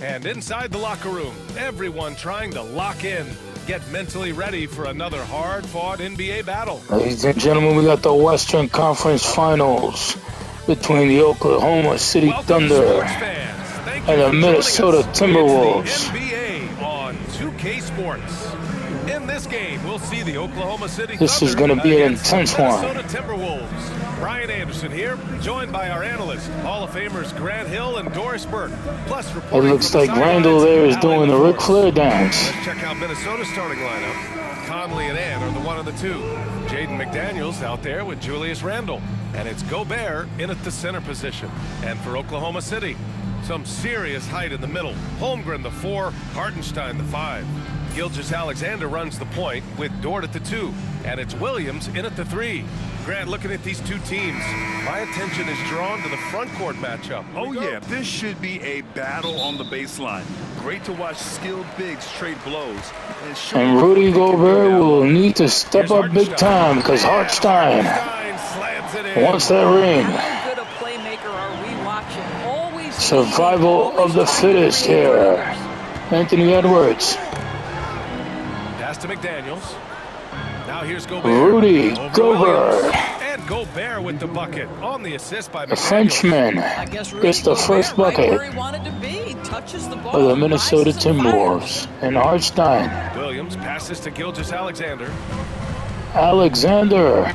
And inside the locker room, everyone trying to lock in, get mentally ready for another hard-fought NBA battle. Ladies and gentlemen, we got the Western Conference Finals between the Oklahoma City Thunder and the Minnesota Timberwolves. The NBA on 2K Sports. In this game, we'll see the Oklahoma City This Thunder is going to be an intense one. Minnesota Timberwolves. Brian Anderson here, joined by our analysts, Hall of Famers Grant Hill and Doris Burke. Plus, It looks like Randall there is doing the Ric Flair dance. Let's check out Minnesota's starting lineup. Conley and Ann are the one of the two. Jaden McDaniels out there with Julius Randle. And it's Gobert in at the center position. And for Oklahoma City, some serious height in the middle. Holmgren the 4, Hartenstein the 5. Gilgeous-Alexander runs the point with Dort at the 2. And it's Williams in at the 3. Grant, looking at these two teams, my attention is drawn to the front court matchup. Oh yeah, this should be a battle on the baseline. Great to watch skilled bigs trade blows. And Rudy Gobert will need to step up big time because Hartenstein wants that ring. How good a playmaker are we watching? Always Survival of the fittest here. Anthony Edwards. Pass to McDaniels. Now here's Gobert. Rudy Gobert. And Gobert with the bucket on the assist by The McDaniels. Frenchman gets the first bucket for the Minnesota Timberwolves. And Hartenstein. Williams passes to Gilgeous-Alexander. Alexander.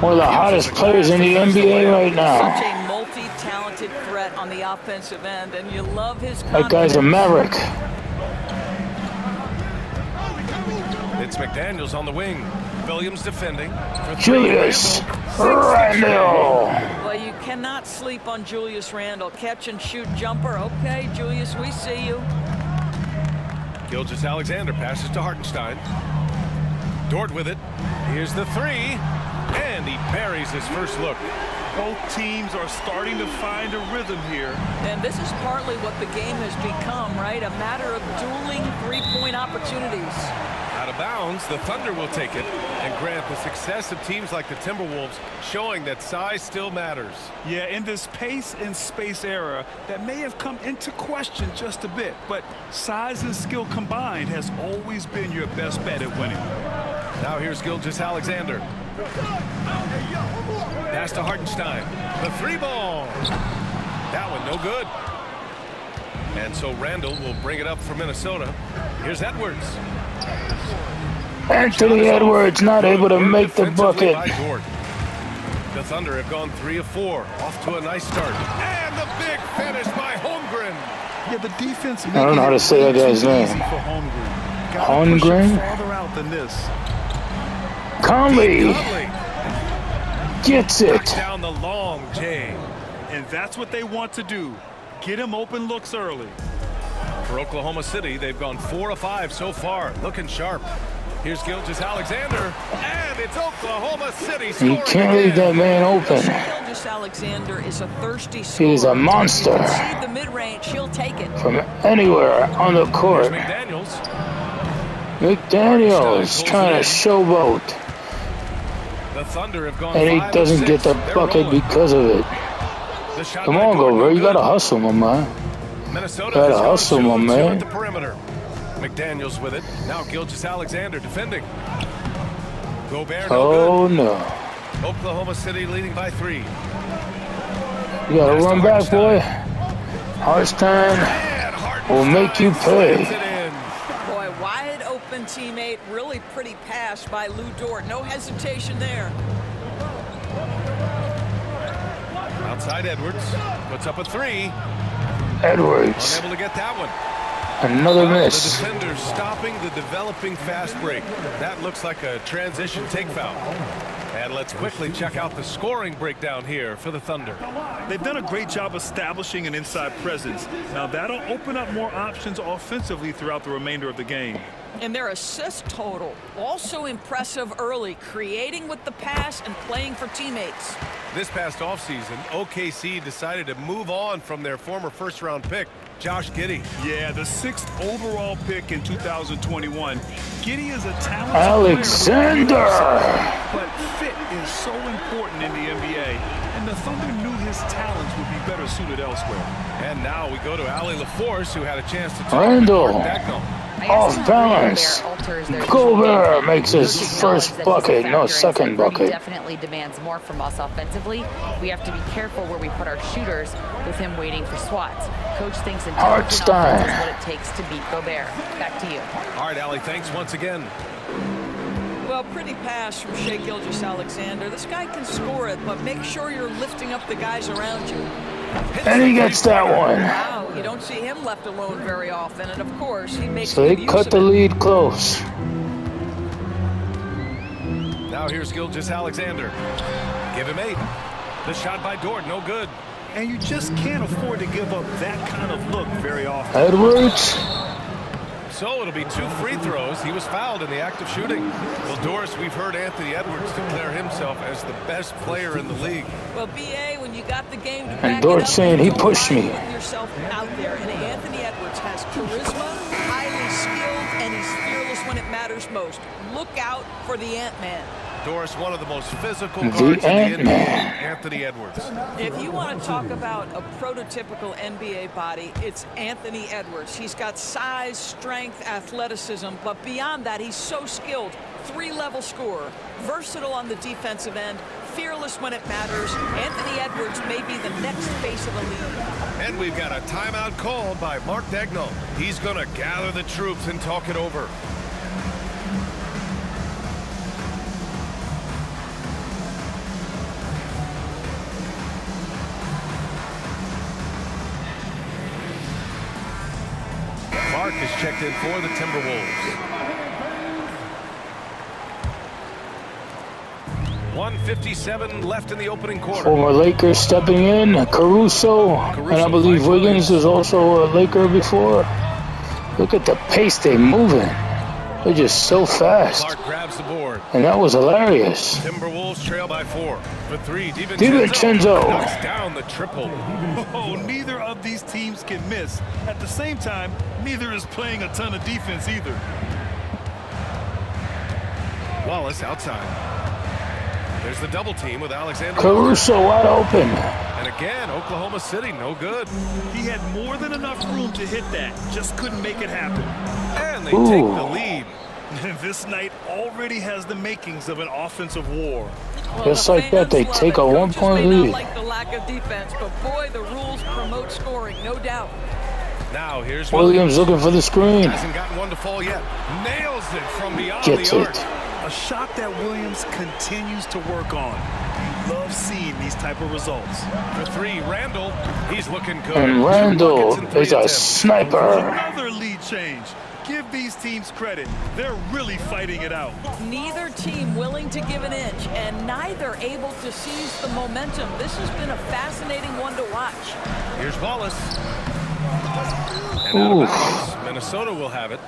One of the hottest players in the NBA right now. Such a multi-talented threat on the offensive end, and you love his That guy's a maverick. It's McDaniels on the wing. Williams defending. Julius Randle. Well, you cannot sleep on Julius Randle. Catch and shoot jumper. Okay, Julius, we see you. Gilgeous-Alexander passes to Hartenstein. Dort with it. Here's the 3. And he buries his first look. Both teams are starting to find a rhythm here. And this is partly what the game has become, right? A matter of dueling three-point opportunities. Out of bounds, the Thunder will take it. And Grant, the success of teams like the Timberwolves showing that size still matters. Yeah, in this pace and space era, that may have come into question just a bit, but size and skill combined has always been your best bet at winning. Now here's Gilgeous-Alexander. Pass to Hartenstein. The 3-ball. That one no good. And so Randall will bring it up for Minnesota. Here's Edwards. Anthony Edwards not able to make the bucket. The Thunder have gone 3 of 4. Off to a nice start. And the big finish by Holmgren. Yeah, the defense. I don't know how to say that guy's name. Holmgren? Farther out than this. Conley gets it. Down the long J. And that's what they want to do. Get him open looks early. For Oklahoma City, they've gone 4 of 5 so far. Looking sharp. Here's Gilgeous-Alexander. And it's Oklahoma City scoring. You can't leave that man open. Gilgeous-Alexander is a thirsty scorer. He is a monster. See the mid-range, he'll take it. From anywhere on the court. McDaniels. McDaniels trying to showboat. The Thunder have gone And he 5 doesn't of 6. get the They're bucket rolling. because of it. The shot Come by on, Dort, Gobert. You good. gotta hustle, my man. Minnesota Gotta has gone hustle, 2 my of 2 man. at the perimeter. McDaniels with it. Now Gilgeous-Alexander defending. Gobert no Oh, no. good. Oklahoma City leading by 3. You gotta run back, boy. Hartenstein will make you pay. Boy, wide open teammate. Really pretty pass by Lou Dort. No hesitation there. Outside Edwards. Puts up a 3. Edwards. Unable to get that one. Another The miss. defenders stopping the developing fast break. That looks like a transition take foul. And let's quickly check out the scoring breakdown here for the Thunder. They've done a great job establishing an inside presence. Now that'll open up more options offensively throughout the remainder of the game. And their assist total, also impressive early, creating with the pass and playing for teammates. This past offseason, OKC decided to move on from their former first-round pick, Josh Giddey. Yeah, the 6th overall pick in 2021. Giddey is a talented Alexander. player, but fit is so important in the NBA. and the Thunder knew his talents would be better suited elsewhere. And now we go to Allie LaForce, who had a chance to talk Randall. with Mark Dagnall. Off balance. Gobert makes his first bucket, no second bucket. Definitely demands more from us offensively. We have to be careful where we put our shooters with him waiting for swats. Coach thinks intelligent offense is what it takes to beat Gobert. Back to you. All right, Allie, thanks once again. Well, pretty pass from Shai Gilgeous-Alexander. This guy can score it, but make sure you're lifting up the guys around you. And he gets that one. Wow, you don't see him left alone very often, and of course, he makes So they good use cut of the it. lead close. Now here's Gilgeous-Alexander. Give him 8. The shot by Dort, no good. And you just can't afford to give up that kind of look very often. Edwards. So it'll be 2 free throws. He was fouled in the act of shooting. Well, Doris, we've heard Anthony Edwards declare himself as the best player in the league. Well, BA, when you got the game to And back Dort it up, saying he don't pushed mind me. putting yourself out there. And Anthony Edwards has charisma, highly skilled, and he's fearless when it matters most. Look out for the Ant-Man. Doris, one of the most physical The guards in the NBA, Ant-Man. Anthony Edwards. If you want to talk about a prototypical NBA body, it's Anthony Edwards. He's got size, strength, athleticism, but beyond that, he's so skilled. 3-level scorer, versatile on the defensive end, fearless when it matters. Anthony Edwards may be the next face of the league. And we've got a timeout called by Mark Dagnall. He's going to gather the troops and talk it over. Mark is checked in for the Timberwolves. 1:57 left in the opening quarter. Former Lakers stepping in. Caruso. And I believe Wiggins is also a Laker before. Look at the pace they moving. They're just so fast. Clark grabs the board. And that was hilarious. Timberwolves trail by 4. For 3, DiVincenzo knocks down the triple. Oh, neither of these teams can miss. At the same time, neither is playing a ton of defense either. Wallace outside. There's the double team with Alexander. Caruso wide open. And again, Oklahoma City, no good. He had more than enough room to hit that, just couldn't make it happen. And they take the lead. This night already has the makings of an offensive war. Well, Just the like that, they fans take love a it. 1 Coaches point may not lead. like the lack of defense, but boy, the rules promote scoring, no doubt. Now here's Williams looking for the screen. Hasn't gotten one to fall yet. Nails it from beyond Gets the it. arc. A shot that Williams continues to work on. You love seeing these type of results. For 3, Randall. He's looking good. And 2 Randall buckets in 3 is a attempts. sniper. Another lead change. Give these teams credit. They're really fighting it out. Neither team willing to give an inch, and neither able to seize the momentum. This has been a fascinating one to watch. Here's Wallace. And out of bounds. Minnesota will have it.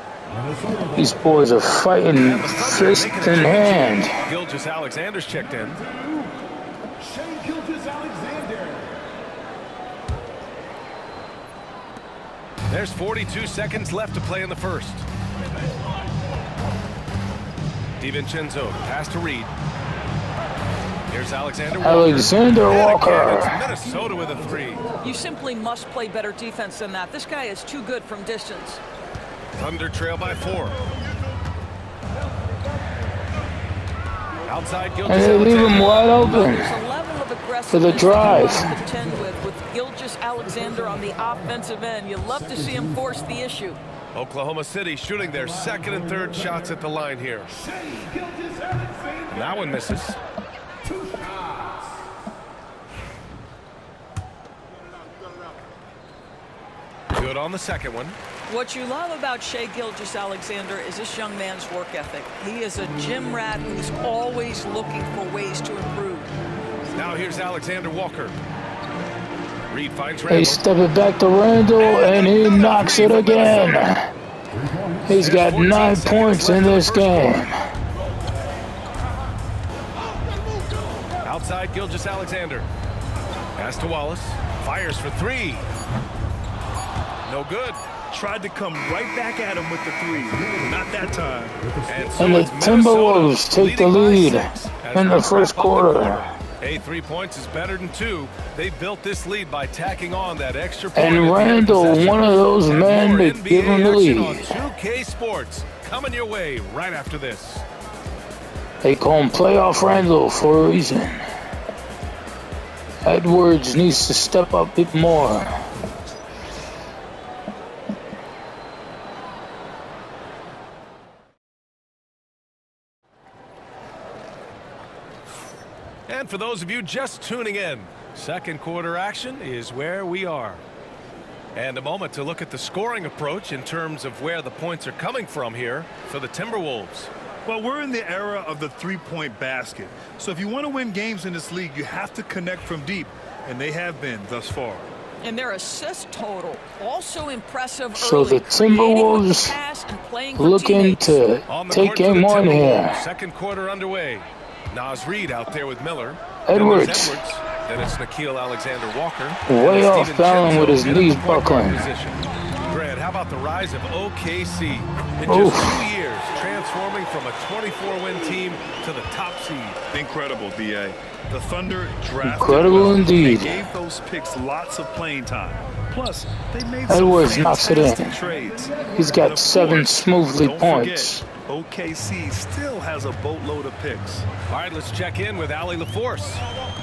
These boys are fighting fist in hand. Gilgeous-Alexander's checked in. There's 42 seconds left to play in the first. DiVincenzo, pass to Reed. Here's Alexander Walker. Alexander And again, Walker. it's Minnesota with a 3. You simply must play better defense than that. This guy is too good from distance. Thunder trail by 4. Outside And they leave him Gilgeous-Alexander. There's wide open. a level of aggressiveness For the drive. that you want to contend with Gilgeous-Alexander on the offensive end. You love to see him force the issue. Oklahoma City shooting their 2nd and 3rd shots at the line here. And that one misses. Good on the second one. What you love about Shai Gilgeous-Alexander is this young man's work ethic. He is a gym rat who's always looking for ways to improve. Now here's Alexander Walker. Reed finds They Randall. step it back to Randall, and he knocks it again. He's got 9 points in this game. Outside Gilgeous-Alexander. Pass to Wallace. Fires for 3. No good. Tried to come right back at him with the 3. Not that time. And so And the it's Minnesota Timberwolves take the leading lead by 6 as in we the first wrap up the quarter. Hey, 3 points is better than 2. They built this lead by tacking on that extra point. And Randall, one of those men to give him the lead. On 2K Sports, coming your way right after this. They call him Playoff Randall for a reason. Edwards needs to step up a bit more. And for those of you just tuning in, second quarter action is where we are. And a moment to look at the scoring approach in terms of where the points are coming from here for the Timberwolves. Well, we're in the era of the three-point basket. So if you want to win games in this league, you have to connect from deep, and they have been thus far. And their assist total also impressive. So the Timberwolves looking to take game one here. Second quarter underway. Naz Reid out there with Miller. Edwards. Then it's Nickeil Alexander-Walker. Way off balance with his knees buckling. Grant, how about the rise of OKC? In just 2 years, transforming from a 24-win team to the top seed. Incredible, B.A. The Thunder drafted Incredible well. indeed. They gave those picks lots of playing time. Plus, they made Edwards some knocks it in. fantastic trades. He's got 7 smoothly don't points. Forget, OKC still has a boatload of picks. All right, let's check in with Allie LaForce.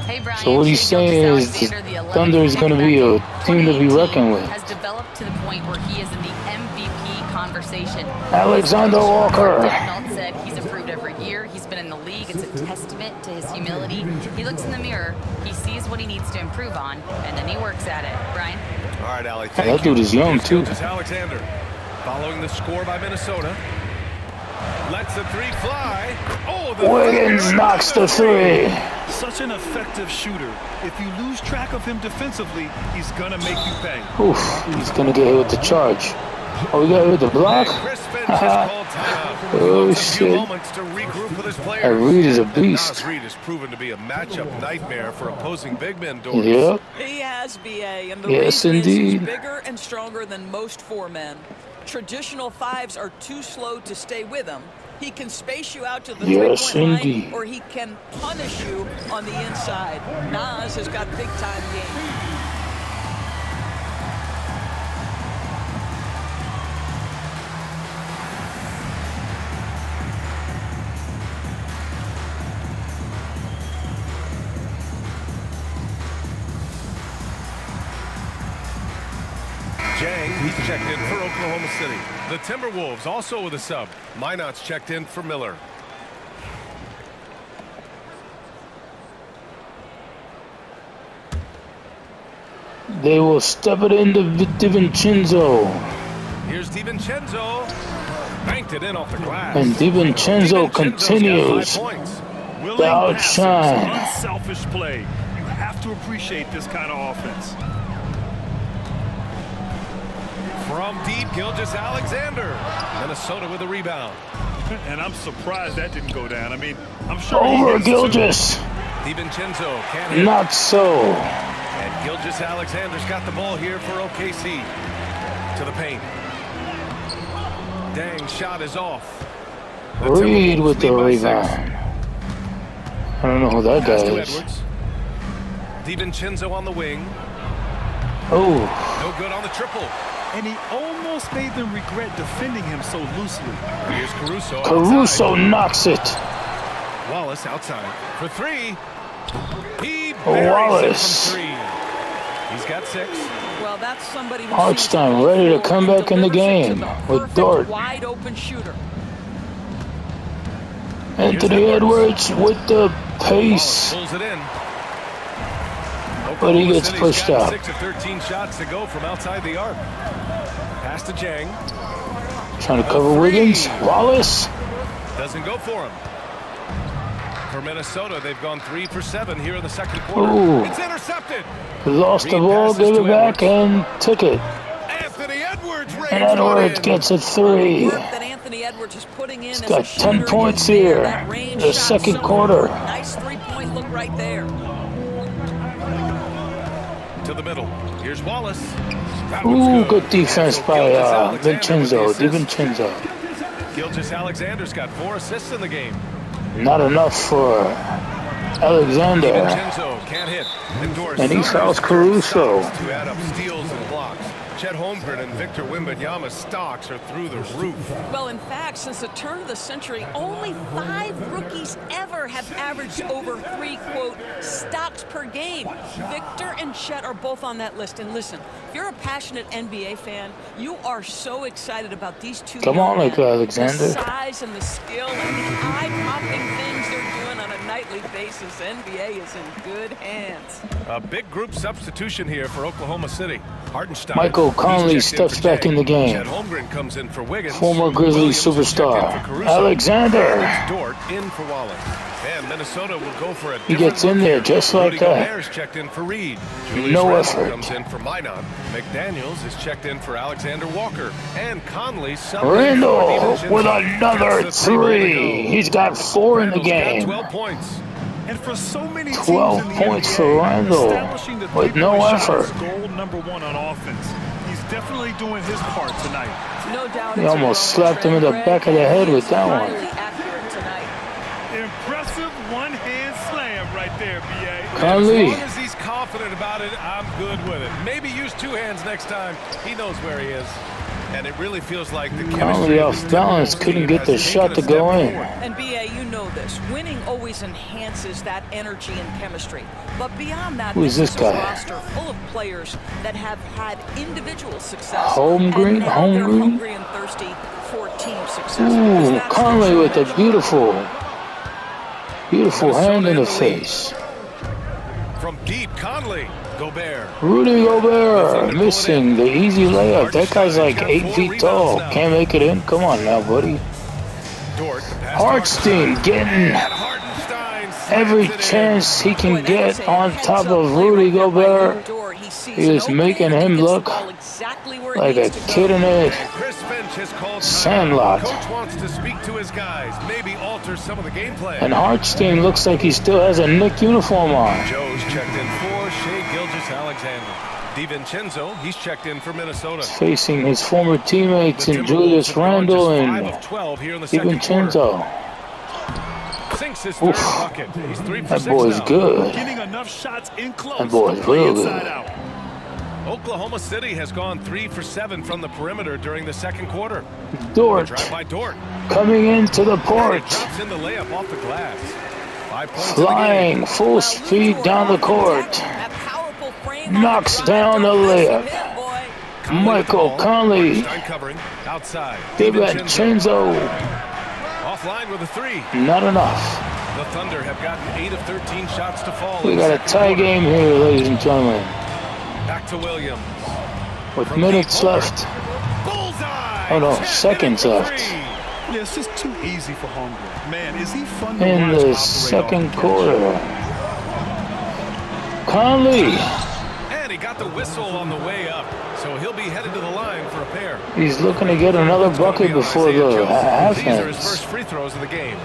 Hey, Brian, So what he's saying is the Thunder is going to be a team to be reckoned with. Has developed to the point where he is in the MVP conversation. Alexander Walker. Donald said he's improved every year. He's been in the league. It's a testament to his humility. He looks in the mirror. He sees what he needs to improve on, and then he works at it. Brian? All right, Allie. And that dude is young, too. Here's Alexander. Following the score by Minnesota. Lets the three fly. Oh, the Wiggins knocks the three. Such an effective shooter. If you lose track of him defensively, he's going to make you pay. Oof, he's going to get hit with the charge. Oh, we got hit with the block? Oh, shit. That Reid is a beast. Reid has proven to be a matchup nightmare for opposing big men. Yep. He has, B.A. And the Yes, reason is indeed. he's bigger and stronger than most 4 men. Traditional 5s are too slow to stay with him. He can space you out to the Yes, three-point indeed. line, or he can punish you on the inside. Naz has got big-time game. Jang, he's checked in for Oklahoma City. The Timberwolves also with a sub. Minot's checked in for Miller. They will step it into DiVincenzo. Here's DiVincenzo. Banked it in off the glass. And DiVincenzo continues Willing to outshine. passes, unselfish play. You have to appreciate this kind of offense. From deep, Gilgeous-Alexander. Minnesota with a rebound. And I'm surprised that didn't go down. I mean, I'm sure Over he Gilgeous. DiVincenzo can't hit. Not so. And Gilgeous-Alexander's got the ball here for OKC. To the paint. Dang, shot is off. Reid with the rebound. I don't know who that guy Pass to is. Edwards. DiVincenzo on the wing. Oh, No good on the triple. And he almost made them regret defending him so loosely. Here's Caruso. Caruso outside. knocks it. Wallace outside for 3. He Wallace. buries it from 3. He's got 6. Well, that's somebody who Hartstein ready to come back in the game with Dort. Wide open shooter. Anthony Edwards with the pace. Pulls it in. But he gets City's pushed got out. 6 of 13 shots to go from outside the arc. Pass to Jang. Trying to cover Wiggins. Wallace. Doesn't go for him. For Minnesota, they've gone 3 for 7 here in the second quarter. Ooh. It's intercepted. Lost the Reid ball, passes gave to it back, Edwards. and took it. Anthony Edwards And raised one Edwards in. gets a 3. Work that Anthony Edwards is putting in. He's as got a 10 shooter points is, man, here. that range The shot second so quarter. important. Nice three-point look right there. To the middle. Here's Wallace. That Ooh, one's good defense by Gilgeous-Alexander with the Vincenzo. assist. DiVincenzo. Gilgeous-Alexander's got 4 assists in the game. Not enough for Alexander. DiVincenzo can't hit. And he fouls Caruso. To add up steals and blocks. Chet Holmgren and Victor Wembanyama's stocks are through the roof. Well, in fact, since the turn of the century, only 5 rookies ever have averaged over 3, quote, stocks per game. Victor and Chet are both on that list. And listen, if you're a passionate NBA fan, you are so excited about these two. Come on, men. Alexander. The size and the skill and the eye-popping things they're doing on a nightly basis. NBA is in good hands. A big group substitution here for Oklahoma City. Hartenstein. Michael Conley steps back in the game. Chet Holmgren comes in for Wiggins. Former Grizzlies superstar Alexander. Dort in for Wallace. And Minnesota will go for a He gets in there just like that. Gobert's checked in for Reed. No Randle effort. Comes in for Minot. McDaniels is checked in for Alexander Walker. And Conley Randle with another 3. He's got 4 in the Randle's got game. 12 points. And for so many 12 teams in the points NBA, for Randle establishing the with no three-point shot is effort. goal number 1 on offense. He's definitely doing his part tonight. No doubt. He almost slapped him in the back of the head with that one. Highly accurate tonight. Impressive one-hand slam right there, B.A. Conley. As long as he's confident about it, I'm good with it. Maybe use 2 hands next time. He knows where he is. And it really feels like the Conley chemistry of off this balance, Timberwolves couldn't team get the has shot taken to a step go in. forward. And BA, you know this. Winning always enhances that energy and chemistry. But beyond that, Who is this is guy? a roster full of players that have had individual success. Holmgren, and now they're Holmgren. hungry and thirsty for team success. Because Ooh, that's Conley what with a beautiful hand in the Minnesota in the lead. face. From deep, Conley. Gobert. Rudy Gobert missing the easy layup. That guy's like 8 feet tall. Can't make it in. Come on now, buddy. Dort, the pass to Hartenstein getting And Hartenstein slams every it in. chance he Boy, can that get is a on heads-up top of play Rudy right there by Gobert. Dort. He sees He is an making opening and him gets the look ball exactly where it like a needs to go. kid in a And Chris Finch has called sandlot. Coach wants to speak to his guys, maybe alter some of the game plan. And Hartenstein looks like he still has a Knick uniform on. Joe's checked in for Shai Gilgeous-Alexander. DiVincenzo, he's checked in for Minnesota. Facing his former teammates The in Timberwolves Julius have gone Randle just 5 and of 12 here in the second quarter. DiVincenzo. Sinks his third bucket. He's 3 for That 6 boy's now. good. Getting enough shots in close. That boy's to play real inside good. out. Oklahoma City has gone 3 for 7 from the perimeter during the second quarter. Dort Drive by Dort. coming into the And port. it drops in the layup off the glass. 5 points in the game. Flying full Well, speed Luthor down the on court. that powerful frame on Knocks the drive. down the Don't miss layup. him, hit, boy. Conley with the Michael ball. Conley. Hartenstein covering. Outside. DiVincenzo. Offline with a 3. Not enough. The Thunder have gotten 8 of 13 shots to fall. We in the got a second tie quarter. game here, ladies and gentlemen. Back to Williams. With From minutes deep, left. Bullseye! Oh, no, Chet seconds hitting for left. 3. Yeah, it's just too easy for Holmgren. Man, is he fun to In watch the operate second off the catch? quarter. Conley. And he got the whistle on the way up, so he'll be headed to the line for a pair. He's looking to get another bucket before the half These are his ends. first free throws of the game.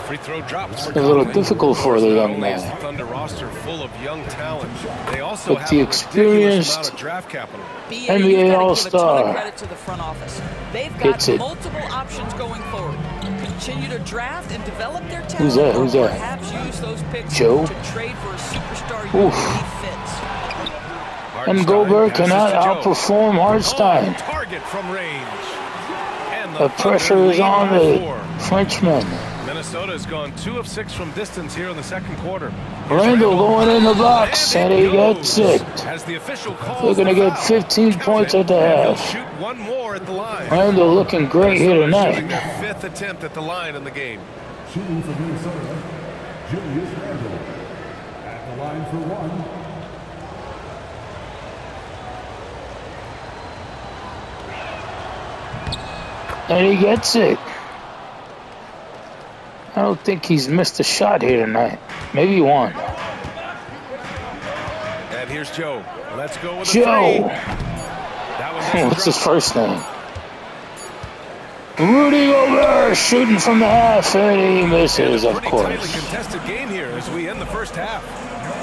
Free throw drops for A little Conley. difficult for the Not young only is man. the Thunder roster full of young talent, they also But have the a ridiculous experienced amount of draft capital. BA, NBA you've got to give a ton All-Star. of credit to the front office. They've Gets got it. multiple options going forward. Continue to draft and develop their talent. Who's that? Who's or that? Perhaps use those picks Joe? to trade for a superstar you Oof. believe fits. And Gobert Hartenstein cannot passes to Joe. outperform Hartenstein. Oh, target from range. And The pressure Thunder is lead on by the 4. Frenchman. Minnesota's gone 2 of 6 from distance here in the second quarter. Randle going in the box, and he gets it. As the official calls They're going to the get foul. 15 Count points it, at the and he'll half. shoot one more at the line. Randle looking great here Minnesota shooting tonight. their 5th attempt at the line in the game. Shooting for Minnesota, Julius Randle. At the line for 1. And he gets it. I don't think he's missed a shot here tonight. Maybe one. And here's Joe. Let's go with a Joe. 3. That one doesn't What's his drop. first name? Rudy Gobert shooting from the half, and he misses, It's a of pretty tightly course. contested game here as we end the first half.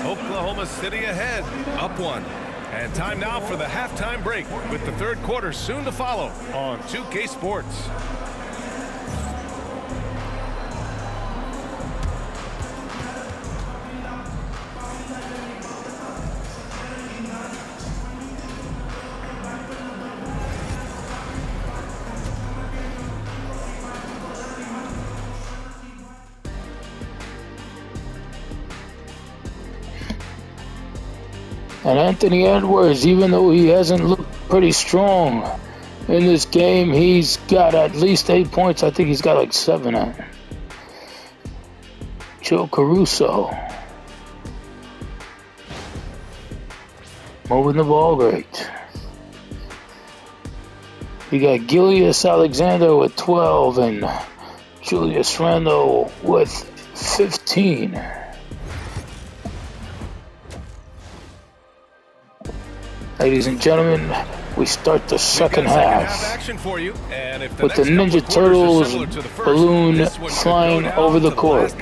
Oklahoma City ahead, up 1. And time now for the halftime break with the third quarter soon to follow on 2K Sports. And Anthony Edwards, even though he hasn't looked pretty strong in this game, he's got at least 8 points. I think he's got like 7 at. Joe Caruso. Moving the ball great. You got Gilius Alexander with 12 and Julius Randle with 15. Ladies and gentlemen, we start the second half action for you. And if with the Ninja Turtles balloon flying over the court.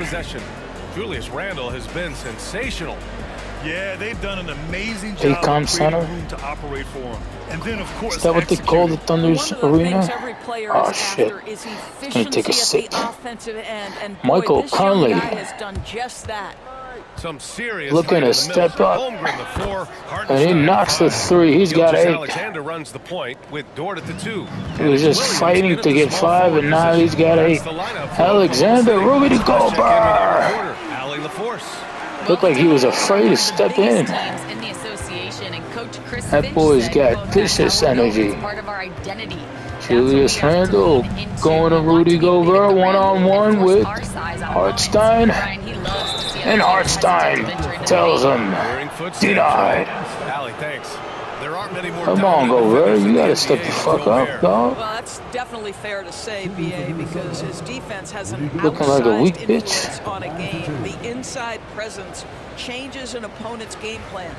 Julius Randle has been sensational. Yeah, they've done an amazing job of Akon creating Center. room to operate for him. And then, of course, Is that what they call the Thunder's arena? Oh shit! Let me take a sip. Michael Conley Some serious looking to step up, and he knocks the 3. He's got 8. Alexander runs the point with Dort at the 2. He was just fighting to get 5, and now he's got 8. Alexander, Rudy Gobert. Looked like he was afraid to step in. That boy's got vicious energy. Julius Randle going to Rudy Gobert one-on-one with Hartenstein. And Hartenstein tells him, denied. Come on, Gobert, you gotta step the fuck up, dog. Well, that's definitely fair to say, BA, because his defense has an looking like a weak outsized bitch influence on a game. The inside presence changes an opponent's game plan.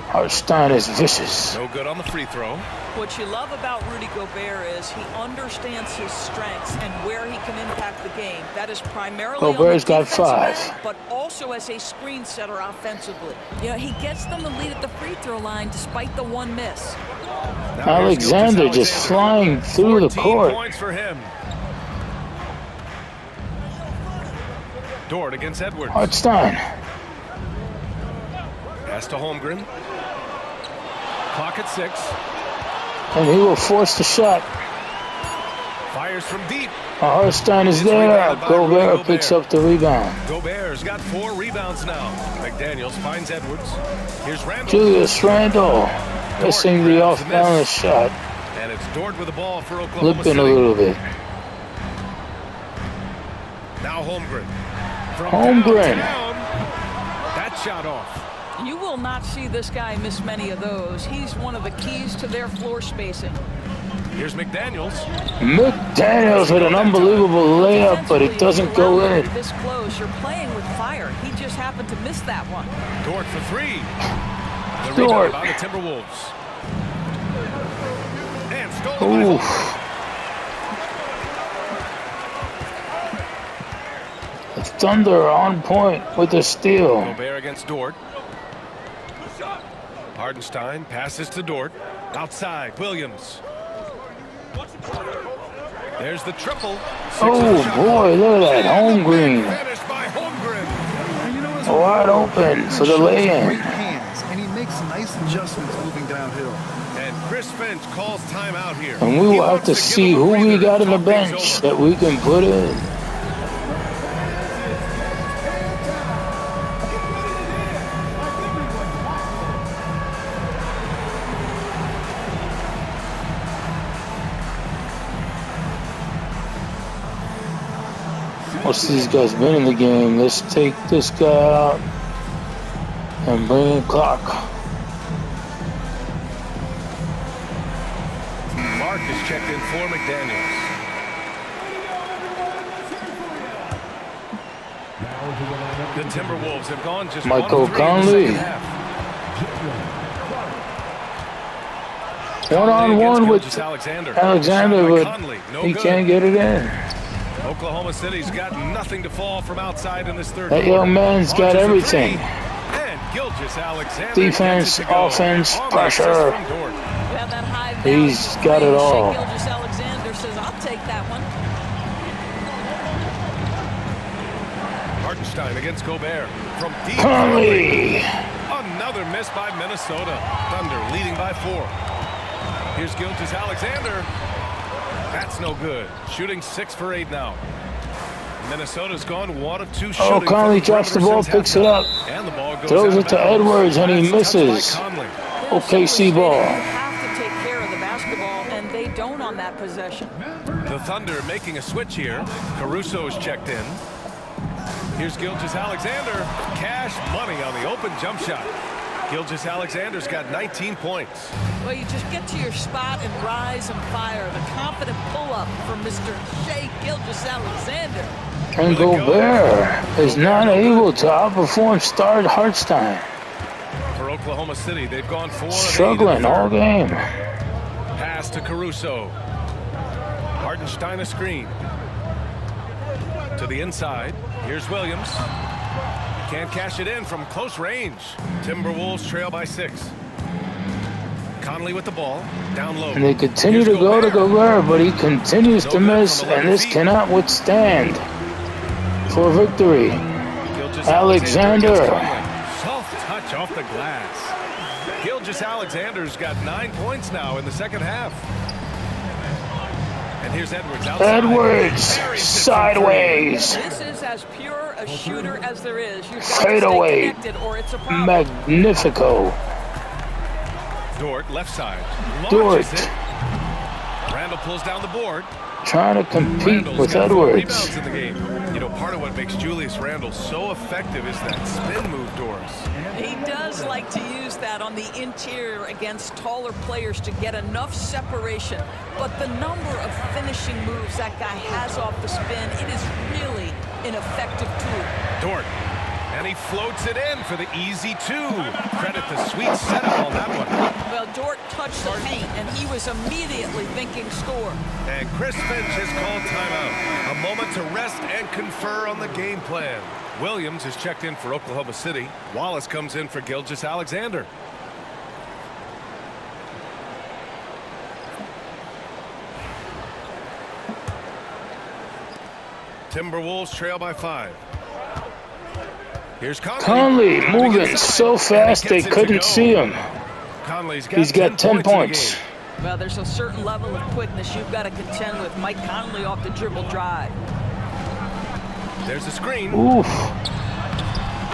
Hartenstein is vicious. No good on the free throw. What you love about Rudy Gobert is he understands his strengths and where he can impact the game. That is primarily Gobert's on the got 5. end, but also as a screen setter offensively. You know, he gets them the lead at the free throw line despite the 1 miss. Alexander just flying through the court. Points for him. Dort against Edwards. Hartenstein. Pass to Holmgren. Clock at 6. And he will force the shot. Fires from deep. Hartenstein is there. Gobert picks up the rebound. Gobert's got 4 rebounds now. McDaniels finds Edwards. Here's Randle. Julius Randle missing the off-balance shot. And it's Dort with the ball for Oklahoma Limping City. a little bit. Now Holmgren. From Holmgren. downtown. That shot off. You will not see this guy miss many of those. He's one of the keys to their floor spacing. Here's McDaniels. McDaniels with an unbelievable layup, but it doesn't go in. This close, you're playing with fire. He just happened to miss that one. Dort for 3. The Dort. rebound by the Timberwolves. And stolen by Holmgren. The Thunder on point with the steal. Gobert against Dort. Hartenstein passes to Dort. Outside, Williams. There's the triple. Oh boy, look at that. Holmgren. Finished by Holmgren. Wide open for the lay-in. Great hands, and he makes nice adjustments moving downhill. And Chris Finch calls timeout here. And we will have to see who we got on the bench that we can put in. Most of these guys been in the game. Let's take this guy out and bring in clock. Mark is checked in for McDaniels. The Timberwolves have gone just Michael 1 of 3 in the Conley. second half. One-on-one with Gilgeous Alexander, but Conley, no he good. can't get it in. Oklahoma City's got nothing to fall from outside in this third That quarter. young man's got Launches a everything. 3. And Gilgeous Alexander Defense, gets it to go. offense, On the pressure. assist from Dort. You have that high He's value got it range. all. Gilgeous Alexander says, I'll take that one. Hartenstein against Gobert from deep. Conley. Another miss by Minnesota. Thunder leading by 4. Here's Gilgeous Alexander. That's no good. Shooting 6 for 8 now. Minnesota's gone 1 of 2 Oh, shooting. Conley drops the ball, picks it up. And the ball goes Throws out it to of bounds. Edwards, and he That's touched by misses. Conley. OKC ball. You have to take care of the basketball, and they don't on that possession. The Thunder making a switch here. Caruso is checked in. Here's Gilgeous-Alexander. Cash money on the open jump shot. Gilgeous-Alexander's got 19 points. Well, you just get to your spot and rise and fire. The confident pull-up from Mr. Shea Gilgeous-Alexander. And Gobert is not able to outperform Star Hartstein. For Oklahoma City, they've gone 4 of 8 in the Struggling all third. game. Pass to Caruso. Hartenstein a screen. To the inside. Here's Williams. Can't cash it in from close range. Timberwolves trail by 6. Conley with the ball. Down low. And they continue to go to Gobert, but he continues to miss, and this cannot withstand for victory. Alexander. Soft touch off the glass. Gilgeous-Alexander's got 9 points now in the second half. And here's Edwards outside. Edwards sideways. This is as pure a shooter as there is. You've got Fade to stay away. connected or it's a problem. Magnifico. Dort left side. Dort. Launches it. Randall pulls down the board. Trying to compete Randall's with got 4 Edwards. rebounds in the game. You know, part of what makes Julius Randle so effective is that spin move, Doris. He does like to use that on the interior against taller players to get enough separation. But the number of finishing moves that guy has off the spin, it is really an effective tool. Dort. And he floats it in for the easy 2. Credit the sweet setup on that one. Well, Dort touched the paint, and he was immediately thinking score. And Chris Finch has called timeout. A moment to rest and confer on the game plan. Williams is checked in for Oklahoma City. Wallace comes in for Gilgeous-Alexander. Timberwolves trail by 5. Here's Conley. Conley moving so fast they couldn't see him. He's got 10 points. Well, there's a certain level of quickness you've got to contend with. Mike Conley off the dribble drive. There's a screen. Oof.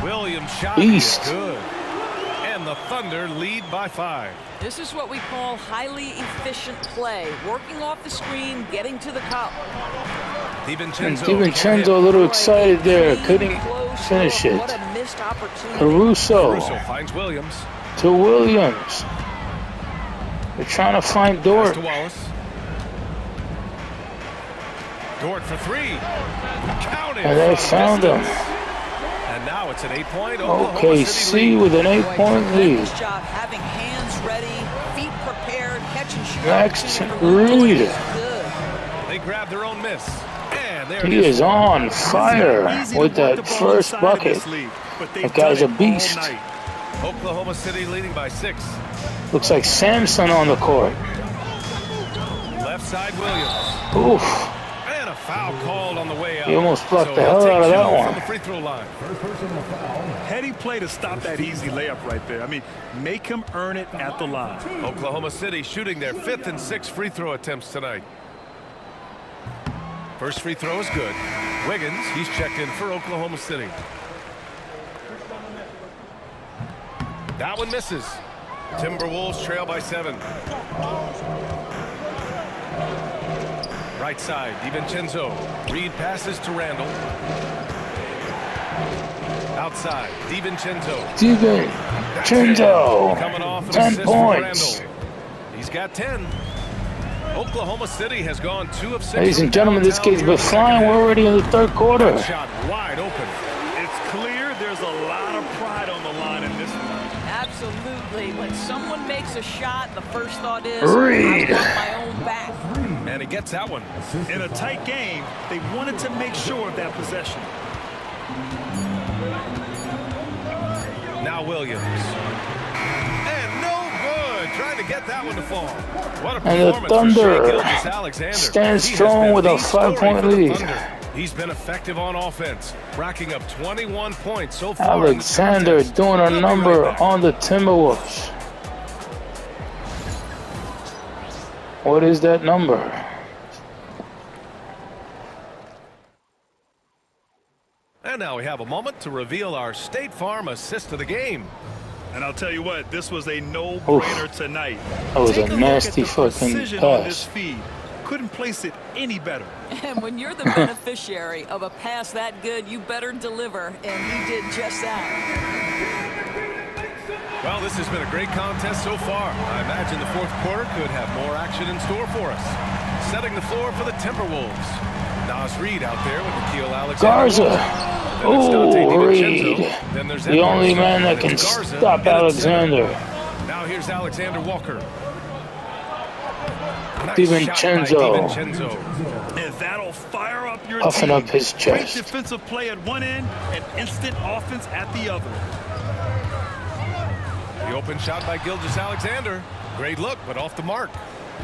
Williams shot Beast. is good. And the Thunder lead by 5. This is what we call highly efficient play. Working off the screen, getting to the cup. And DiVincenzo a little excited there. Couldn't finish it. What a missed opportunity. Caruso finds Williams. to Williams. They're trying to find Pass Dort. to Wallace. Dort for 3. Counted. And they from found him. distance. And now it's an 8-point Oklahoma City OKC lead. with an 8-point lead. Tremendous job having hands ready, feet prepared, catch and shoot. Max opportunity for Reed. Good. They grab their own miss. And there He it is on fire with that first bucket. That guy's a beast. Oklahoma City leading by 6. Looks like Samson on the court. Left side Williams. Oof. And a foul called on the way out. He almost blocked So the he'll hell out of take that two one. From the free throw line. Heady play to stop that easy layup right there. I mean, make him earn it at the line. Oklahoma City shooting their 5th and 6th free throw attempts tonight. First free throw is good. Wiggins, he's checked in for Oklahoma City. That one misses. Timberwolves trail by 7. Right side, DiVincenzo. Reed passes to Randall. Outside, DiVincenzo. DiVincenzo. Coming off an 10 assist from points. Randall. He's got 10. Oklahoma City has gone 2 of 6. Ladies and gentlemen, this game's been flying. We're already in the third quarter. Shot wide open. It's clear there's a lot of pride on the line in this one. Absolutely. When someone makes a shot, the first thought is, Reed. I want my own back. And he gets that one. In a tight game, they wanted to make sure of that possession. Now Williams. And no good. Trying to get that one to fall. What a And the performance for Shea Thunder Gilgeous-Alexander. stands He has strong been with a the story 5-point for the lead. Thunder. He's been effective on offense, racking up 21 points so far. in this Alexander contest. doing a We'll be number right back. on the Timberwolves. What is that number? now we have a moment to reveal our State Farm assist of the game. And I'll tell you what, this was a no-brainer tonight. That was Take a look nasty at the fucking precision on this pass. feed. Couldn't place it any better. And when you're the beneficiary of a pass that good, you better deliver, and he did just that. Well, this has been a great contest so far. I imagine the fourth quarter could have more action in store for us. Setting the floor for the Timberwolves. Nas Reed out there with Nikhil Alexander. Garza. Oh, Reed. The only man that can stop Alexander. Now here's Alexander Walker. DiVincenzo. And that'll fire up your Puffing team. up his Great chest. defensive play at one end and instant offense at the other. The open shot by Gilgeous-Alexander. Great look, but off the mark.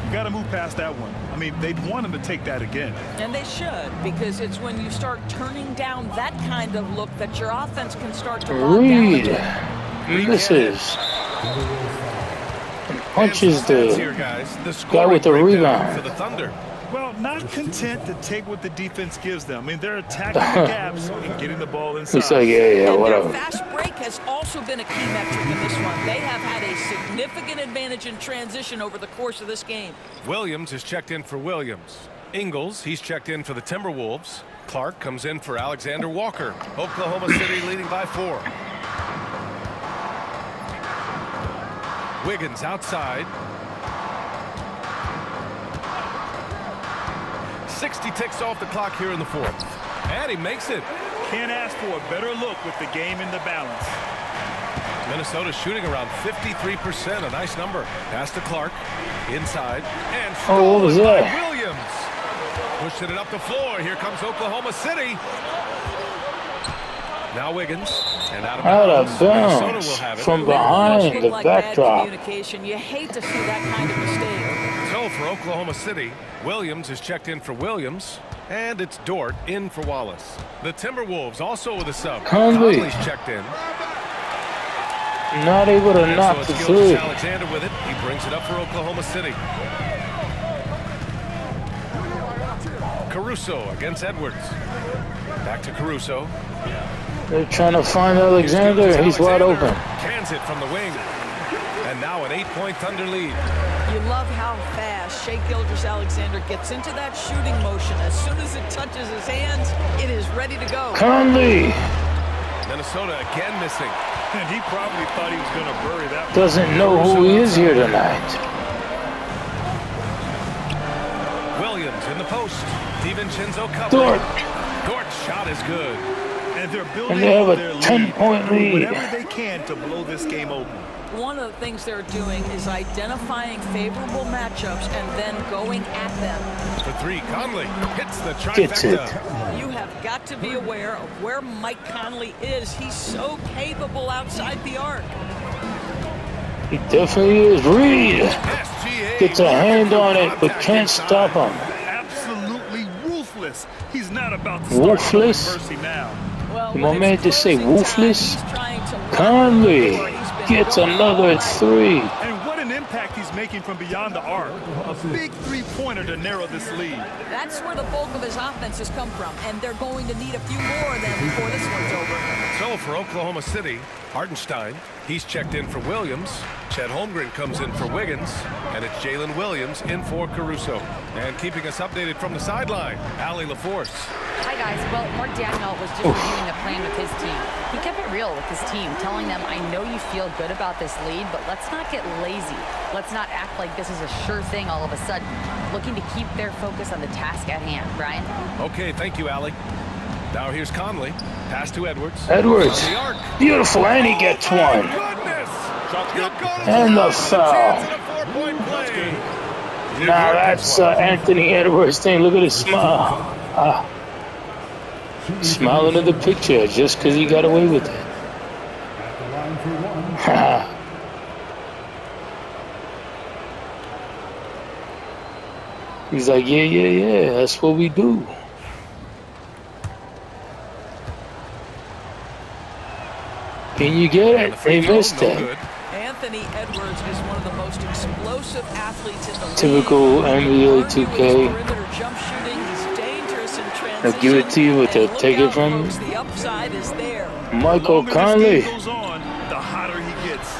You got to move past that one. I mean, they'd want him to take that again. And they should, because it's when you start turning down that kind of look that your offense can start to log Reed down. misses. And punches the Here, guys. guy with the rebound. For the Thunder. Well, not content to take what the defense gives them. I mean, they're attacking the gaps and getting the ball inside. He's like, yeah, And whatever. their fast break has also been a key metric in this one. They have had a significant advantage in transition over the course of this game. Williams is checked in for Williams. Ingles, he's checked in for the Timberwolves. Clark comes in for Alexander Walker. Oklahoma City leading by 4. Wiggins outside. 60 ticks off the clock here in the fourth. And he makes it. Can't ask for a better look with the game in the balance. Minnesota shooting around 53%, a nice number. Pass to Clark, inside, and Oh, what was stolen by that? Williams. Pushing it up the floor. Here comes Oklahoma City. Now Wiggins, and out of bounds. Minnesota will have it. From When it almost behind looked the like bad backdrop. communication, you hate to see that kind of mistake. So for Oklahoma City, Williams is checked in for Williams, and it's Dort in for Wallace. The Timberwolves also with a sub. Conley. Conley's checked in. Not able to And knock so the it's three. Gilgeous-Alexander with it. He brings it up for Oklahoma City. Caruso against Edwards. Back to Caruso. They're trying to find Alexander. He's wide open. Cans it from the wing. And now an 8-point Thunder lead. You love how fast Shai Gilgeous-Alexander gets into that shooting motion. As soon as it touches his hands, it is ready to go. Conley Minnesota again missing. And he probably thought he was going to bury that one. doesn't know who he is here tonight. Williams in the post. DiVincenzo covered. Dort. Dort's shot is good. And they're building And they have on a their lead. 10-point lead. Whatever they can to blow this game open. One of the things they're doing is identifying favorable matchups and then going at them. For 3, Conley hits the Gets it. trifecta. You have got to be aware of where Mike Conley is. He's so capable outside the arc. He definitely is. Reed SGA gets a hand on it, but can't stop him. Absolutely ruthless. He's not about to start Ruthless? controversy now. Well, You when want me it's to say closing time, ruthless? he's trying to look Conley where he's been gets going another all 3. And what an impact he's making from beyond the arc. A big three-pointer to narrow this lead. That's where the bulk of his offense has come from, and they're going to need a few more of them before this one's over. So for Oklahoma City, Hartenstein, he's checked in for Williams. Chet Holmgren comes in for Wiggins. And it's Jalen Williams in for Caruso. And keeping us updated from the sideline, Allie LaForce. Hi guys. Well, Mark Daniel was just reviewing the plan with his team. He kept it real with his team, telling them, I know you feel good about this lead, but let's not get lazy. Let's not act like this is a sure thing all of a sudden. Looking to keep their focus on the task at hand. Brian? Okay, thank you, Allie. Now here's Conley. Pass to Edwards. Edwards. On the arc. Beautiful, and he gets Oh, my one. goodness! And the foul. Chance at a 4-point play. Now that's Anthony Edwards thing. Look at his smile. Smiling at the picture just because he got away with it. At the line for 1. He's like, yeah, that's what we do. Can you get it? They missed it. Anthony Edwards is one of the most explosive athletes in the league. Typical NBA Argue his 2K. perimeter jump shooting. He's dangerous in transition. transition. give it to you, but they'll And look take it out, from folks, you. the upside is there. Michael The longer this Conley. game goes on, the hotter he gets.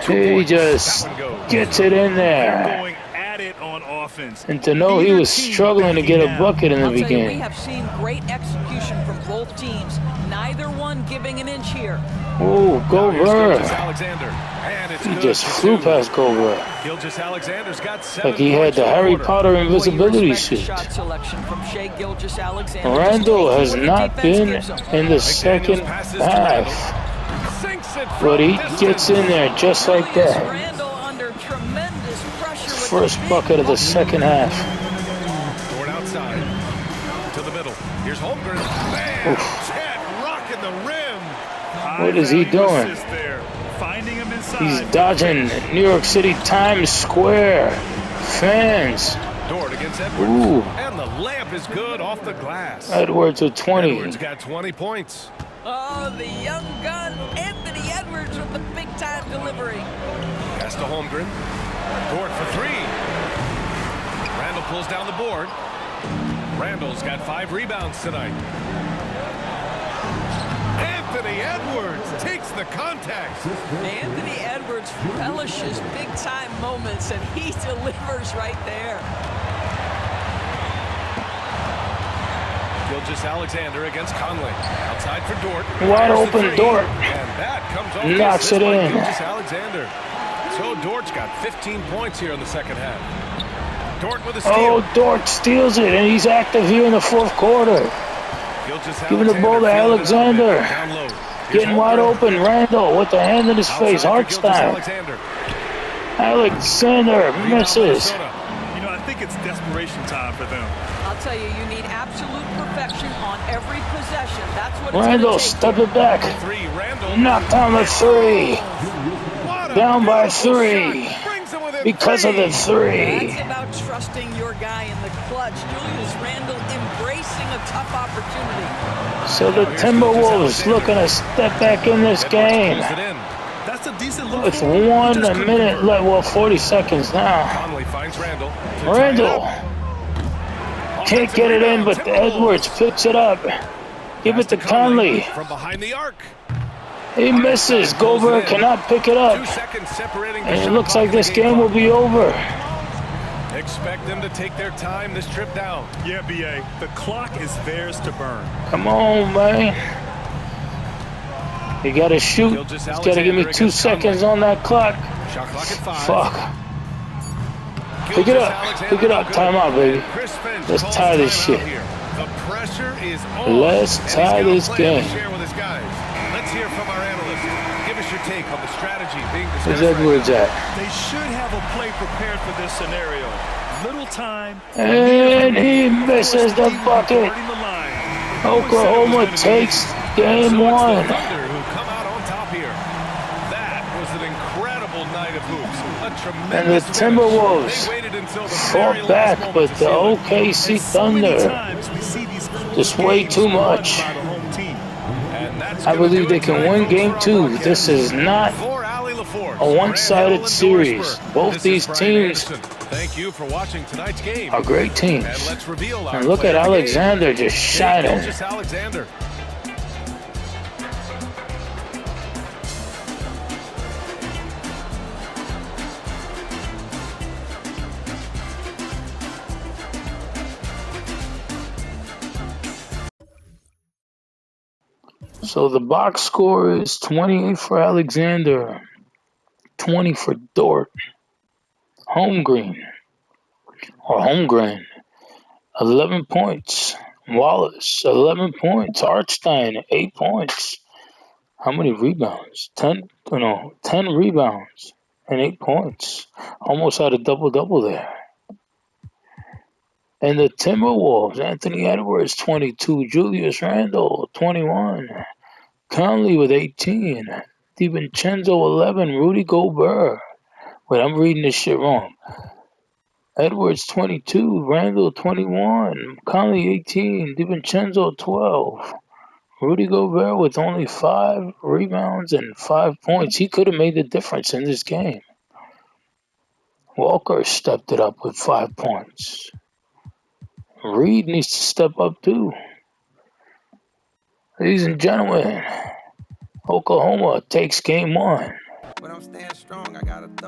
He just That one goes. gets it in They're there. going at it on offense. And to know he Neither was team struggling to get a backing bucket in the I'll tell you, we beginning. have seen great execution from both teams. Neither one giving an inch here. Oh, Now here's Gilgeous Gobert. Alexander. And it's He good just for flew two. past Gobert. Gilgeous Alexander's got 7 Like he had points the in Harry quarter. Potter Well, you invisibility respect the suit. shot selection from Shai Gilgeous-Alexander. Randall has Just taking not what the defense been gives him. in the McDaniels second passes to half, Sinks it from but he distance. gets in there just like Julius that. Randle under tremendous pressure with First the big bucket of the second half. Toward outside. To the middle. Here's Holmgren. Bam! Chet rocking the rim. What is he High-value doing? assist there. Finding him inside. He's dodging New York City Times Square fans. Dort against Edwards. Ooh. And the layup is good off the glass. Edwards with 20. Edwards got 20 points. Oh, the young gun, Anthony Edwards with the big-time delivery. Pass to Holmgren. Dort for 3. Randall pulls down the board. Randall's got 5 rebounds tonight. Anthony Edwards takes the contact. Anthony Edwards relishes big-time moments, and he delivers right there. Gilgeous Alexander against Conley. Outside for Dort. Wide Fires the open 3. Dort. And that comes off the Knocks assist it by in. Gilgeous Alexander. So Dort's got 15 points here in the second half. Dort with a steal. Oh, Dort steals it, and he's active here in the fourth quarter. Gilgeous Giving the ball to Alexander feeling it Alexander. out a bit. Down low. Here's Getting wide Holmgren. open. Randall with the hand in his face. Outside for Gilgeous Hartstein. Alexander. Alexander Rebound misses. Minnesota. You know, I think it's desperation time for them. I'll tell you, you need absolute perfection on every possession. That's what it's Randall going to take. step it back. 3. Randall. Knocked down the 3. What a Down by beautiful 3. shot. Brings him within Because of the 3. That's about trusting your guy in the clutch. Julius Randle embracing a tough opportunity. So the Timberwolves looking to step back in this game. Pulls it in. That's a decent look. With for him. He 1 just couldn't minute convert. left, well, 40 seconds now. Conley finds Randall. to tie it Randall up. can't get it in, but Edwards picks it up. Give Pass it to Conley. from behind the arc. He misses. Gobert cannot pick it 2 up. seconds separating the And it shot looks clock like and the this game will clock. be over. Expect them to take their time this trip down. Yeah, BA. The clock is theirs to burn. Come on, man. You gotta shoot. Gilgeous He's gotta give me Alexander 2 against seconds Conley. on that clock. Shot clock at 5. Fuck. Pick it Gilgeous up. Alexander Pick it up. good. Time out, baby. Chris Finch Let's calls tie this timeout shit. here. The pressure is on. Let's and he's tie got a this plan game. to share with his guys. Let's hear from our analyst. Give us your take on the strategy being Where's discussed right Edwards now. at? They should have a play prepared for this scenario. Little time. And he misses the bucket. Converting the line. Oklahoma takes game So it's 1. the Thunder who come out on top here. That was an incredible night of hoops. A And the tremendous finish. Timberwolves They waited until the very fought last back, moment but to the seal it. OKC And so many Thunder times we see these close just way games too won much. by the home team. And that's I gonna believe do they it can tonight, win folks, game for our 2. broadcast. This is not For Ali LaForce, a one-sided Grant Hill and series. Dorisburg. Both This these is Brian teams Anderson. Thank you for watching tonight's game. are great teams. And let's reveal our And look player at of the game. Alexander just Shai shining. Gilgeous Alexander. So the box score is 28 for Alexander, 20 for Dort. Holmgren, 11 points. Wallace, 11 points. Hartstein, 8 points. How many rebounds? 10 rebounds and 8 points. Almost had a double-double there. And the Timberwolves, Anthony Edwards, 22. Julius Randle, 21. Conley with 18. DiVincenzo, 11. Rudy Gobert. Wait, I'm reading this shit wrong. Edwards, 22. Randle, 21. Conley, 18. DiVincenzo, 12. Rudy Gobert with only 5 rebounds and 5 points. He could have made the difference in this game. Walker stepped it up with 5 points. Reed needs to step up too. Ladies and gentlemen, Oklahoma takes game 1. But I'm staying strong. I got a thug.